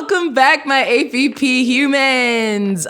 Welcome back, my APP humans.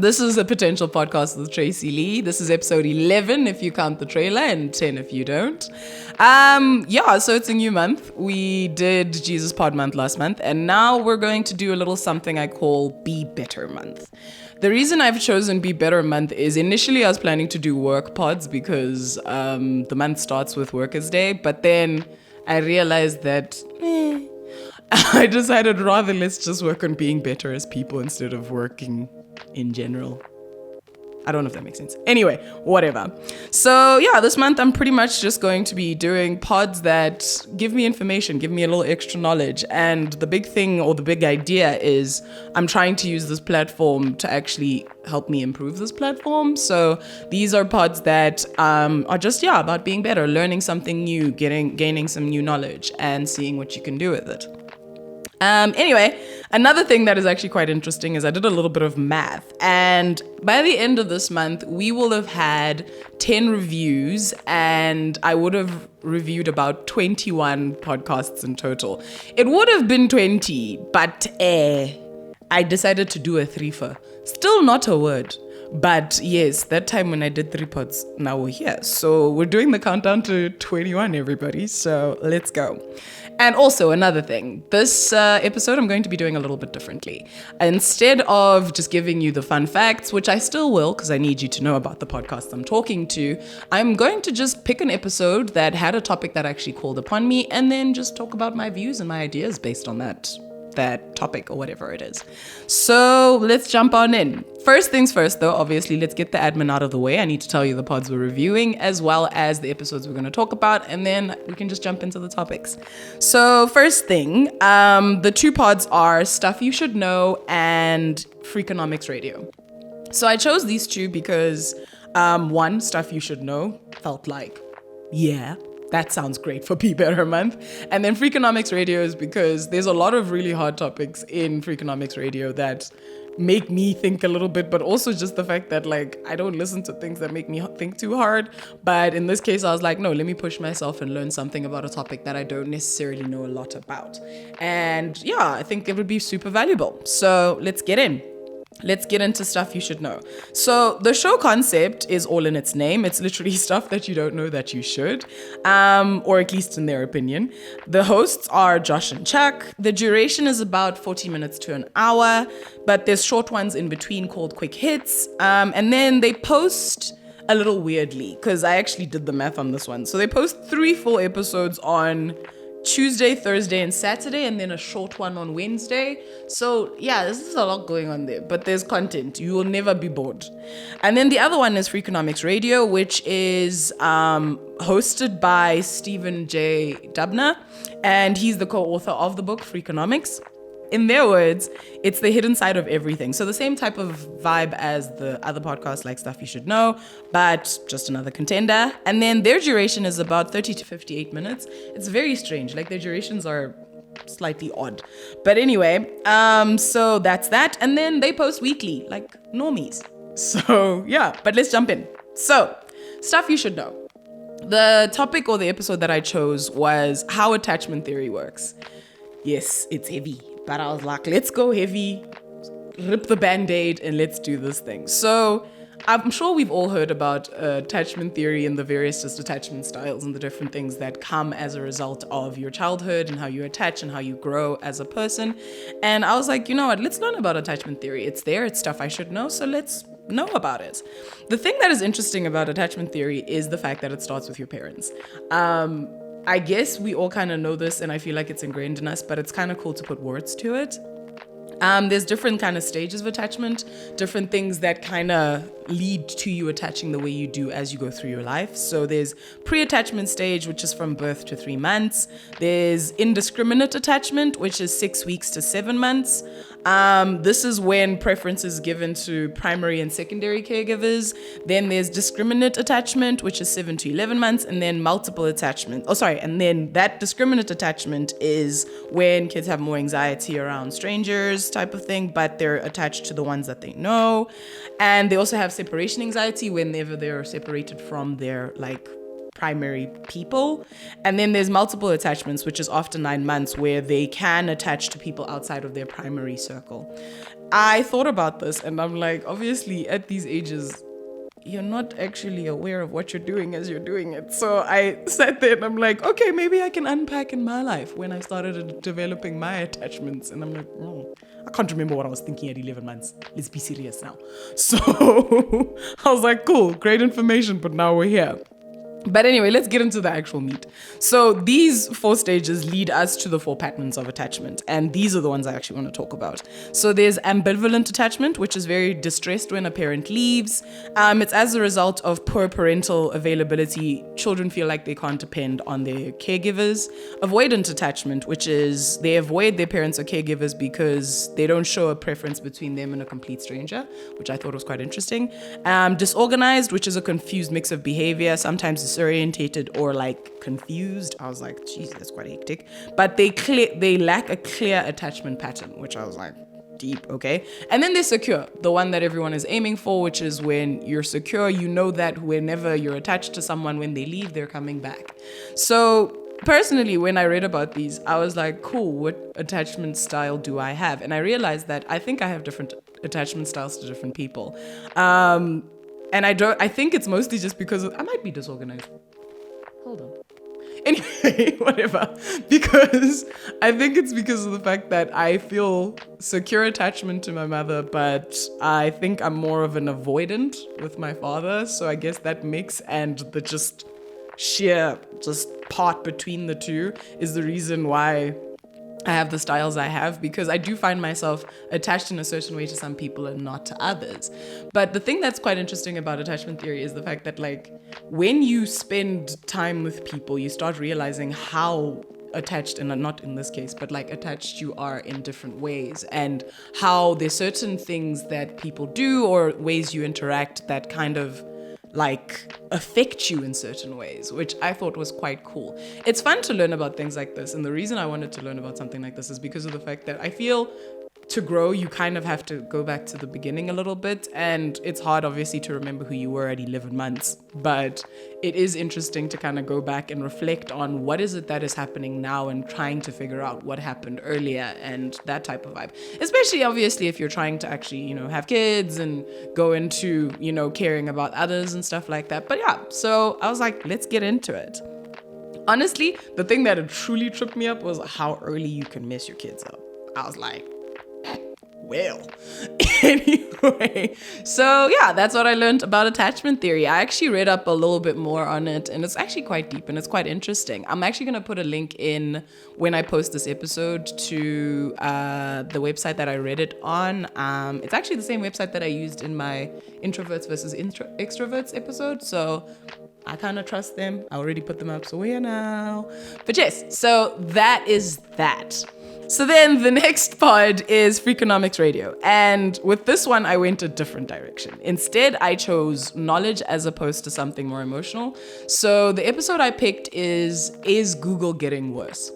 This is a potential podcast with Tracy Lee. This is episode 11 if you count the trailer and 10 if you don't. So it's a new month. We did Jesus Pod month last month, and now we're going to do a little something I call Be Better month. The reason I've chosen Be Better month is initially I was planning to do work pods because the month starts with Workers' Day, but then I realized that I decided rather let's just work on being better as people instead of working in general. I don't know if that makes sense. Anyway, whatever. So yeah, this month I'm pretty much just going to be doing pods that give me information, give me a little extra knowledge. And the big thing or the big idea is I'm trying to use this platform to actually help me improve this platform. So these are pods that are just, about being better, learning something new, gaining some new knowledge and seeing what you can do with it. Anyway, another thing that is actually quite interesting is I did a little bit of math, and by the end of this month, we will have had 10 reviews, and I would have reviewed about 21 podcasts in total. It would have been 20, but I decided to do a threefer. Still not a word. But yes, that time when I did 3 pods, now we're here. So we're doing the countdown to 21, everybody. So let's go. And also another thing, this episode I'm going to be doing a little bit differently. Instead of just giving you the fun facts, which I still will because I need you to know about the podcast I'm talking to, I'm going to just pick an episode that had a topic that actually called upon me and then just talk about my views and my ideas based on that topic or whatever it is. So let's jump on in. First things first, though, obviously, let's get the admin out of the way. I need to tell you the pods we're reviewing as well as the episodes we're going to talk about, and then we can just jump into the topics. So first thing, the 2 pods are Stuff You Should Know and Freakonomics Radio. So I chose these 2 because one, Stuff You Should Know felt like, that sounds great for Be Better month. And then Freakonomics Radio is because there's a lot of really hard topics in Freakonomics Radio that make me think a little bit, but also just the fact that I don't listen to things that make me think too hard. But in this case, I was like, no, let me push myself and learn something about a topic that I don't necessarily know a lot about. And I think it would be super valuable. So let's get in. Let's get into Stuff You Should Know. So the show concept is all in its name. It's literally stuff that you don't know that you should, or at least in their opinion. The hosts are Josh and Chuck. The duration is about 40 minutes to an hour, but there's short ones in between called quick hits. And then they post a little weirdly, because I actually did the math on this one. So they post 3 full episodes on Tuesday, Thursday, and Saturday, and then a short one on Wednesday. So this is a lot going on there, but there's content. You will never be bored. And then the other one is Freakonomics Radio, which is hosted by Stephen J. Dubner, and he's the co-author of the book Freakonomics. In their words, it's the hidden side of everything. So the same type of vibe as the other podcasts like Stuff You Should Know, but just another contender. And then their duration is about 30 to 58 minutes. It's very strange. Their durations are slightly odd. But anyway, so that's that. And then they post weekly, like normies. So but let's jump in. So, Stuff You Should Know. The topic or the episode that I chose was how attachment theory works. Yes, it's heavy. But I was like, let's go heavy, rip the Band-Aid, and let's do this thing. So I'm sure we've all heard about attachment theory and the various just attachment styles and the different things that come as a result of your childhood and how you attach and how you grow as a person. And I was like, you know what, let's learn about attachment theory. It's there, it's stuff I should know, so let's know about it. The thing that is interesting about attachment theory is the fact that it starts with your parents. I guess we all kind of know this, and I feel like it's ingrained in us, but it's kind of cool to put words to it. There's different kind of stages of attachment, different things that kind of lead to you attaching the way you do as you go through your life. So there's pre-attachment stage, which is from birth to 3 months. There's indiscriminate attachment, which is 6 weeks to 7 months. This is when preference is given to primary and secondary caregivers. Then there's discriminate attachment, which is 7 to 11 months, and then multiple attachment. And then that discriminate attachment is when kids have more anxiety around strangers type of thing, but they're attached to the ones that they know. And they also have separation anxiety whenever they're separated from their primary people. And then there's multiple attachments, which is after 9 months, where they can attach to people outside of their primary circle. I thought about this and I'm like, obviously at these ages, you're not actually aware of what you're doing as you're doing it. So I sat there and I'm like, okay, maybe I can unpack in my life when I started developing my attachments. And I'm like, I can't remember what I was thinking at 11 months. Let's be serious now. So I was like, cool, great information, but now we're here. But anyway, let's get into the actual meat. So these 4 stages lead us to the 4 patterns of attachment. And these are the ones I actually want to talk about. So there's ambivalent attachment, which is very distressed when a parent leaves. It's as a result of poor parental availability. Children feel like they can't depend on their caregivers. Avoidant attachment, which is they avoid their parents or caregivers because they don't show a preference between them and a complete stranger, which I thought was quite interesting. Disorganized, which is a confused mix of behavior, sometimes disorientated or like confused. I was like, geez, that's quite hectic. But they lack a clear attachment pattern, which I was like, deep, okay? And then they're secure, the one that everyone is aiming for, which is when you're secure, you know that whenever you're attached to someone, when they leave, they're coming back. So personally, when I read about these, I was like, cool, what attachment style do I have? And I realized that I think I have different attachment styles to different people. And I think it's mostly just because I might be disorganized. Hold on. Anyway, whatever. Because I think it's because of the fact that I feel secure attachment to my mother, but I think I'm more of an avoidant with my father. So I guess that mix and the just sheer part between the two is the reason why I have the styles I have, because I do find myself attached in a certain way to some people and not to others. But the thing that's quite interesting about attachment theory is the fact that, like, when you spend time with people, you start realizing how attached, and not in this case, but like attached you are in different ways, and how there's certain things that people do or ways you interact that kind of like affect you in certain ways, which I thought was quite cool. It's fun to learn about things like this, and the reason I wanted to learn about something like this is because of the fact that I feel to grow, you kind of have to go back to the beginning a little bit, and it's hard obviously to remember who you were at 11 months, but it is interesting to kind of go back and reflect on what is it that is happening now and trying to figure out what happened earlier and that type of vibe, especially obviously if you're trying to actually, you know, have kids and go into, you know, caring about others and stuff like that. But yeah, so I was like, let's get into it. Honestly, the thing that had truly tripped me up was how early you can mess your kids up. I was like, well, anyway, so yeah, that's what I learned about attachment theory. I actually read up a little bit more on it, and it's actually quite deep and it's quite interesting. I'm actually going to put a link in when I post this episode to the website that I read it on. It's actually the same website that I used in my introverts versus extroverts episode, so I kind of trust them. I already put them up, so we're now. But yes, so that is that. So then the next pod is Freakonomics Radio. And with this one, I went a different direction. Instead, I chose knowledge as opposed to something more emotional. So the episode I picked is Google getting worse?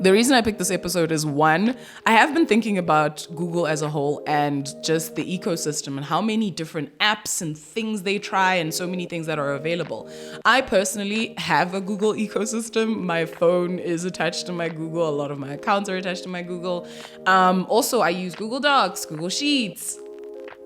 The reason I picked this episode is, one, I have been thinking about Google as a whole and just the ecosystem and how many different apps and things they try and so many things that are available. I personally have a Google ecosystem. My phone is attached to my Google. A lot of my accounts are attached to my Google. Also, I use Google Docs, Google Sheets,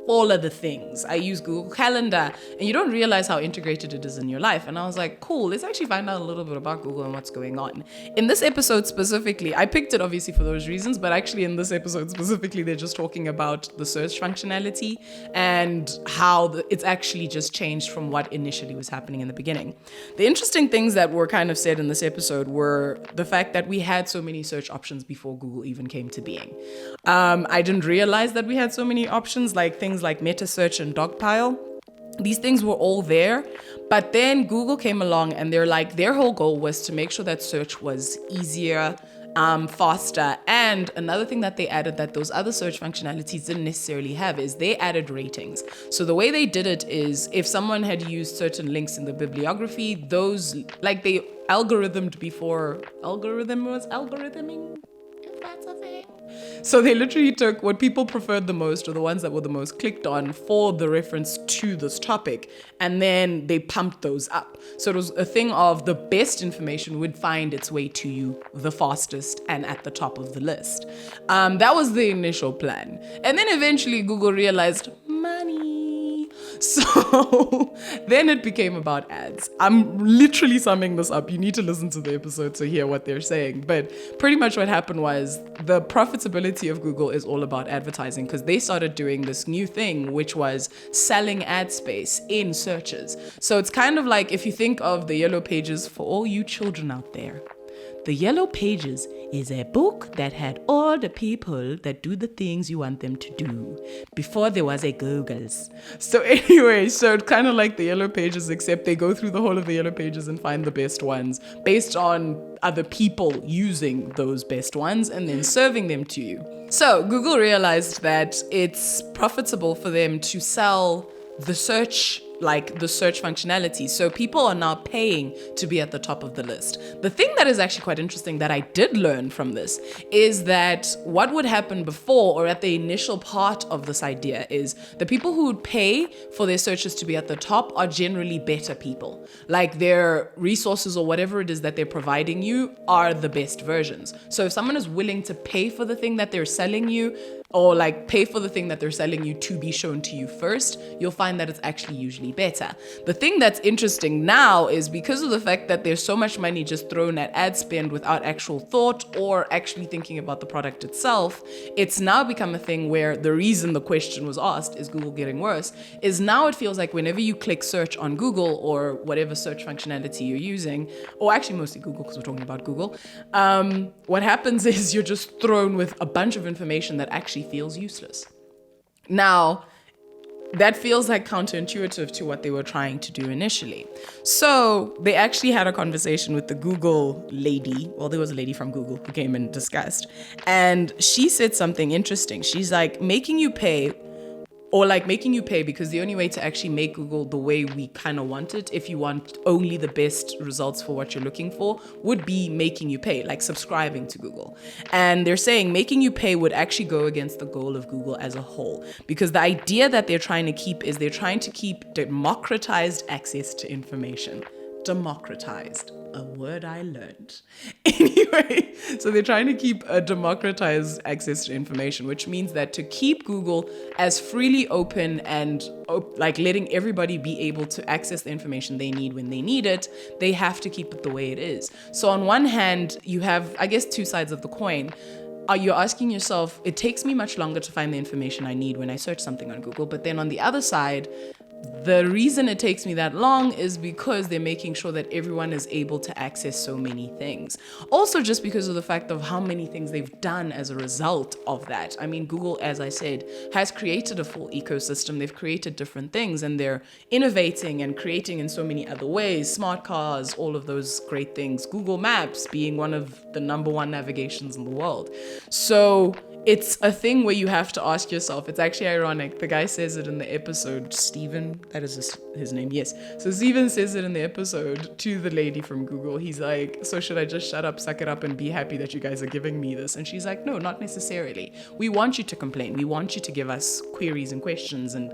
all of the things. I use Google Calendar, and you don't realize how integrated it is in your life. And I was like, cool, let's actually find out a little bit about Google and what's going on. In this episode specifically, I picked it obviously for those reasons, but actually in this episode specifically, they're just talking about the search functionality and how it's actually just changed from what initially was happening in the beginning. The interesting things that were kind of said in this episode were the fact that we had so many search options before Google even came to being. I didn't realize that we had so many options, like things like meta search and dogpile. These things were all there, but then Google came along and their whole goal was to make sure that search was easier, faster. And another thing that they added that those other search functionalities didn't necessarily have is they added ratings. So the way they did it is if someone had used certain links in the bibliography, those, like, they algorithmed before algorithm was algorithming, if that's a thing. So they literally took what people preferred the most, or the ones that were the most clicked on for the reference to this topic, and then they pumped those up. So it was a thing of the best information would find its way to you the fastest and at the top of the list. That was the initial plan. And then eventually Google realized money. So then it became about ads. I'm literally summing this up. You need to listen to the episode to hear what they're saying. But pretty much what happened was the profitability of Google is all about advertising, because they started doing this new thing, which was selling ad space in searches. So it's kind of like if you think of the Yellow Pages for all you children out there. The Yellow Pages is a book that had all the people that do the things you want them to do before there was a Google's. So anyway, so it's kind of like the Yellow Pages, except they go through the whole of the Yellow Pages and find the best ones based on other people using those best ones and then serving them to you. So Google realized that it's profitable for them to sell the search functionality. So people are now paying to be at the top of the list. The thing that is actually quite interesting that I did learn from this is that what would happen before, or at the initial part of this idea, is the people who would pay for their searches to be at the top are generally better people. Like their resources or whatever it is that they're providing you are the best versions. So if someone is willing to pay for the thing that they're selling you, or like pay for the thing that they're selling you to be shown to you first, you'll find that it's actually usually better. The thing that's interesting now is because of the fact that there's so much money just thrown at ad spend without actual thought or actually thinking about the product itself, it's now become a thing where the reason the question was asked, is Google getting worse, is now it feels like whenever you click search on Google or whatever search functionality you're using, or actually mostly Google because we're talking about Google, what happens is you're just thrown with a bunch of information that actually feels useless. Now, that feels like counterintuitive to what they were trying to do initially. So they actually had a conversation with the Google lady. Well, there was a lady from Google who came and discussed. And she said something interesting. She's like, making you pay because the only way to actually make Google the way we kind of want it, if you want only the best results for what you're looking for, would be making you pay, like subscribing to Google. And they're saying making you pay would actually go against the goal of Google as a whole, because the idea that they're trying to keep is they're trying to keep democratized access to information. Democratized, a word I learned. Anyway, so they're trying to keep a democratized access to information, which means that to keep Google as freely open and like letting everybody be able to access the information they need when they need it, they have to keep it the way it is. So on one hand, you have, I guess, two sides of the coin. You're asking yourself, it takes me much longer to find the information I need when I search something on Google. But then on the other side, the reason it takes me that long is because they're making sure that everyone is able to access so many things. Also, just because of the fact of how many things they've done as a result of that. I mean, Google, as I said, has created a full ecosystem. They've created different things and they're innovating and creating in so many other ways. Smart cars, all of those great things. Google Maps being one of the number one navigations in the world. So it's a thing where you have to ask yourself. It's actually ironic. The guy says it in the episode, Steven, that is his name, yes. So Steven says it in the episode to the lady from Google. He's like, so should I just shut up, suck it up, and be happy that you guys are giving me this? And she's like, no, not necessarily. We want you to complain. We want you to give us queries and questions and,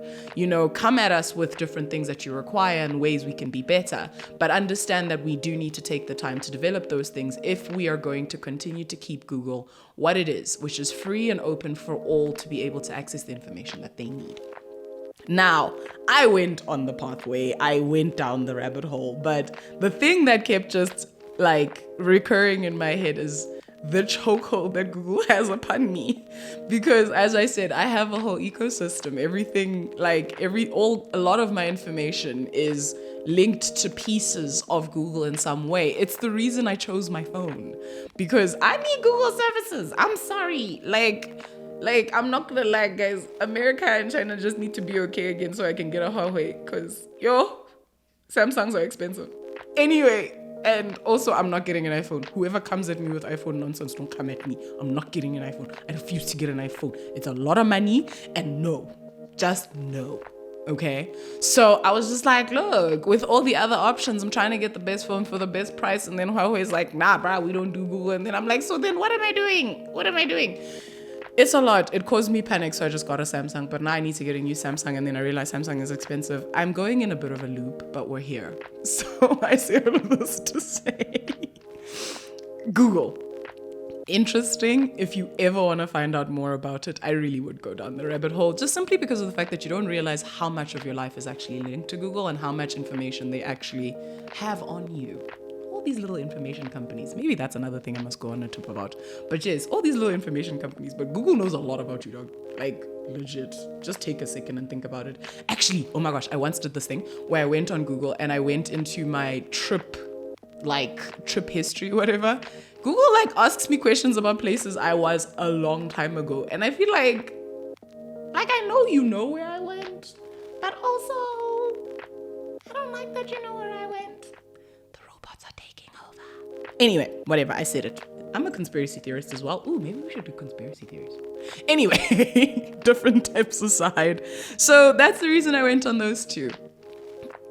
come at us with different things that you require and ways we can be better. But understand that we do need to take the time to develop those things if we are going to continue to keep Google what it is, which is free and open for all to be able to access the information that they need. Now, I went on the pathway, I went down the rabbit hole, but the thing that kept just recurring in my head is the chokehold that Google has upon me. Because as I said, I have a whole ecosystem. Everything, a lot of my information is linked to pieces of Google in some way. It's the reason I chose my phone, because I need Google services. I'm sorry. I'm not gonna lie, guys. America and China just need to be okay again so I can get a Huawei, because Samsungs are expensive. Anyway, and also I'm not getting an iPhone. Whoever comes at me with iPhone nonsense, don't come at me. I'm not getting an iPhone. I refuse to get an iPhone. It's a lot of money, and just no. Okay, so I was just like, look, with all the other options, I'm trying to get the best phone for the best price, and then Huawei's like, nah, bruh, we don't do Google. And then I'm like, so then what am I doing? It's a lot. It caused me panic, so I just got a Samsung. But now I need to get a new Samsung, and then I realized Samsung is expensive. I'm going in a bit of a loop, but we're here. So I say all of this to say, Google. Interesting. If you ever want to find out more about it, I really would go down the rabbit hole, just simply because of the fact that you don't realize how much of your life is actually linked to Google and how much information they actually have on you. All these little information companies. Maybe that's another thing I must go on a tip about. But yes, all these little information companies. But Google knows a lot about you, dog. Like, legit. Just take a second and think about it. Actually, oh my gosh, I once did this thing where I went on Google and I went into my trip history, whatever. Google asks me questions about places I was a long time ago. And I feel like I know you know where I went. But also, I don't like that you know where I went. The robots are taking over. Anyway, whatever, I said it. I'm a conspiracy theorist as well. Ooh, maybe we should do conspiracy theories. Anyway, different types aside. So that's the reason I went on those two.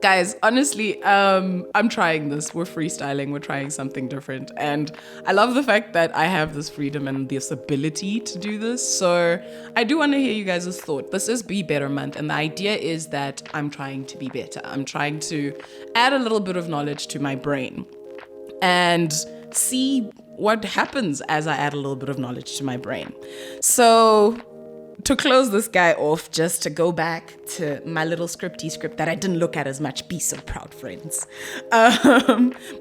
Guys, honestly, I'm trying this. We're freestyling. We're trying something different. And I love the fact that I have this freedom and this ability to do this. So I do want to hear you guys' thought. This is Be Better Month. And the idea is that I'm trying to be better. I'm trying to add a little bit of knowledge to my brain and see what happens as I add a little bit of knowledge to my brain. So to close this guy off, just to go back to my little script that I didn't look at as much. Be so proud, friends.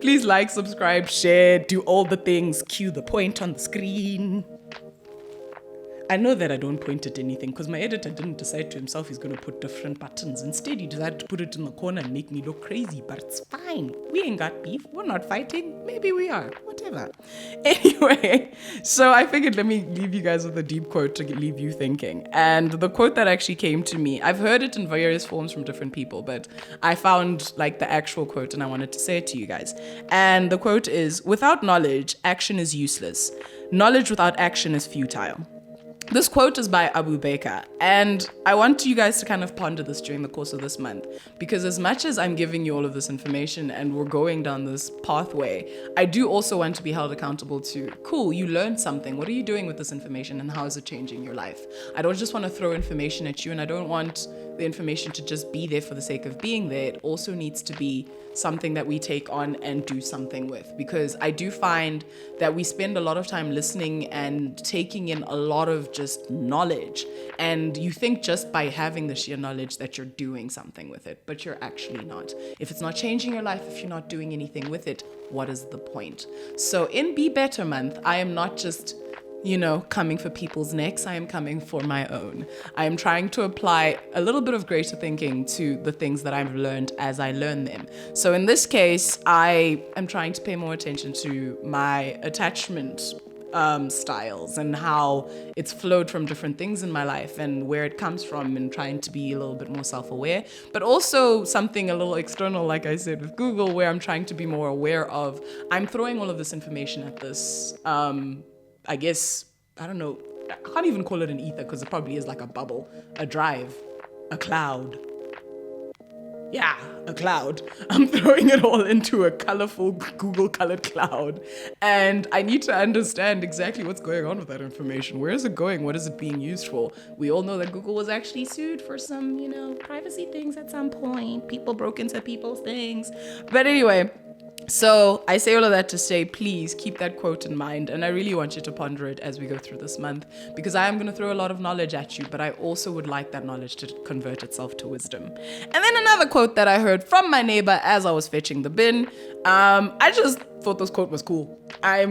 Please like, subscribe, share, do all the things. Cue the point on the screen. I know that I don't point at anything because my editor didn't decide to himself he's going to put different buttons. Instead, he decided to put it in the corner and make me look crazy. But it's fine. We ain't got beef. We're not fighting. Maybe we are. Whatever. Anyway, so I figured let me leave you guys with a deep quote to leave you thinking. And the quote that actually came to me, I've heard it in various forms from different people, but I found the actual quote and I wanted to say it to you guys. And the quote is, "Without knowledge, action is useless. Knowledge without action is futile." This quote is by Abu Bakr, and I want you guys to kind of ponder this during the course of this month, because as much as I'm giving you all of this information and we're going down this pathway, I do also want to be held accountable to, cool, you learned something. What are you doing with this information and how is it changing your life? I don't just want to throw information at you, and I don't want the information to just be there for the sake of being there. It also needs to be something that we take on and do something with, because I do find that we spend a lot of time listening and taking in a lot of just knowledge, and you think just by having the sheer knowledge that you're doing something with it, but you're actually not. If it's not changing your life, if you're not doing anything with it, what is the point? So in Be Better Month, I am not just coming for people's necks. I am coming for my own. I am trying to apply a little bit of greater thinking to the things that I've learned as I learn them. So in this case, I am trying to pay more attention to my attachment styles and how it's flowed from different things in my life and where it comes from, and trying to be a little bit more self-aware, but also something a little external, like I said with Google, where I'm trying to be more aware of, I'm throwing all of this information at this, I guess, I don't know, I can't even call it an ether because it probably is like a bubble, a drive, a cloud. Yeah, a cloud. I'm throwing it all into a colorful Google colored cloud. And I need to understand exactly what's going on with that information. Where is it going? What is it being used for? We all know that Google was actually sued for some, privacy things at some point. People broke into people's things. But anyway, so I say all of that to say, please keep that quote in mind. And I really want you to ponder it as we go through this month, because I am going to throw a lot of knowledge at you, but I also would like that knowledge to convert itself to wisdom. And then another quote that I heard from my neighbor as I was fetching the bin. I just thought this quote was cool. I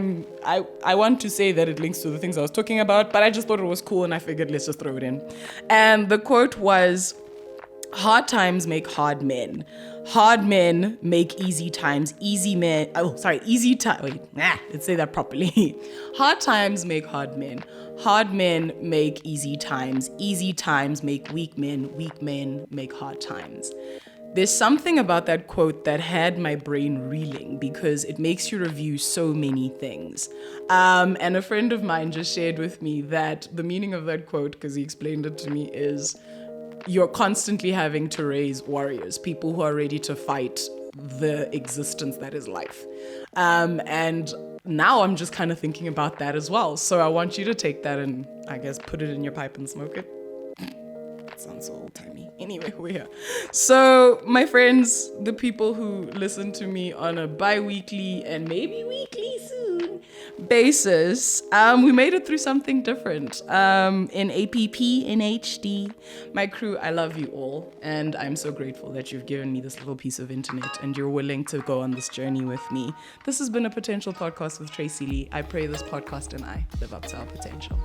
want to say that it links to the things I was talking about, but I just thought it was cool and I figured let's just throw it in. And the quote was, "Hard times make hard men. Hard men make easy times. Let's say that properly. Hard times make hard men. Hard men make easy times. Easy times make weak men. Weak men make hard times." There's something about that quote that had my brain reeling, because it makes you review so many things. And a friend of mine just shared with me that the meaning of that quote, because he explained it to me, is you're constantly having to raise warriors, people who are ready to fight the existence that is life. And now I'm just kind of thinking about that as well. So I want you to take that and, I guess, put it in your pipe and smoke it. Sounds so old-timey. Anyway, we're here. So, my friends, the people who listen to me on a bi-weekly and maybe weekly soon basis, we made it through something different in APP, in HD. My crew, I love you all, and I'm so grateful that you've given me this little piece of internet and you're willing to go on this journey with me. This has been a Potential Podcast with Tracy Lee. I pray this podcast and I live up to our potential.